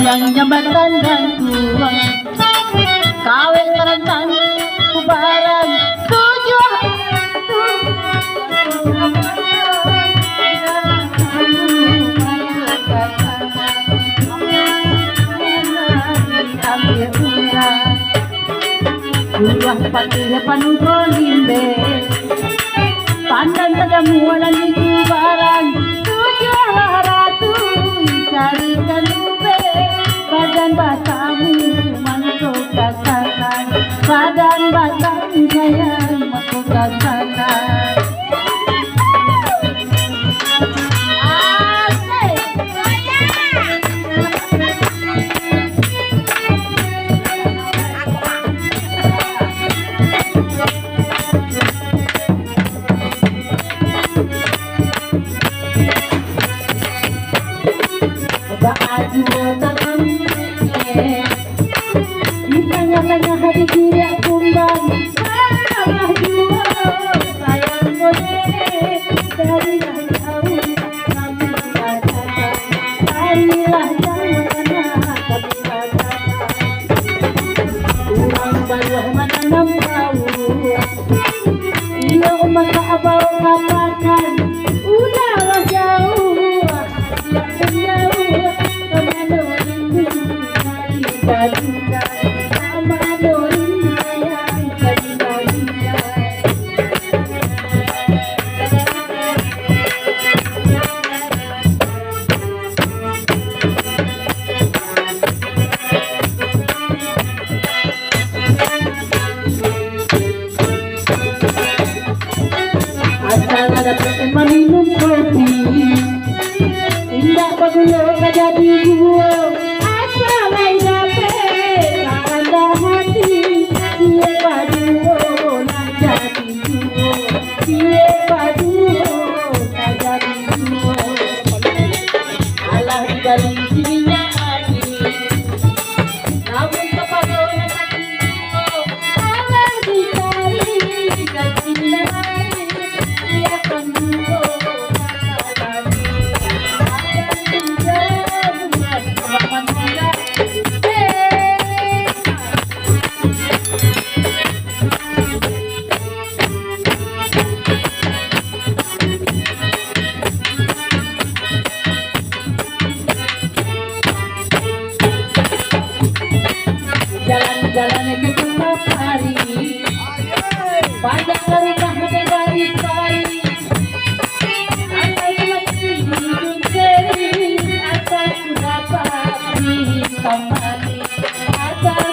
yang jambatan dan tuang kawe terentang kubaran tujuh buah patih panungkol limbe pandang tadamuanan di kubaran tujuh ratu carikan ube badan batamu mantuk kasakan badan batamu sayang mantuk kasakan ditanya-tanya hati tidak kumbang salah jua sayang boleh darilah jauh kami katakan darilah jauh karena kami katakan kurang bawah menanam tahu iyo maka abau katakan udahlah jauh jauh kemana rindu dari badungan ada teman minum kopi indah pagulo jadi gua asal main dapet anda hati dia paduo nak jadi duo dia paduo nak jadi duo alah dari dirinya hati namun kepadanya hati duo alah dicari gajinya jalan-jalan ke tengah hari panjang dari kahwin dari kali akan mati hidup seri asal dapat ditemani asal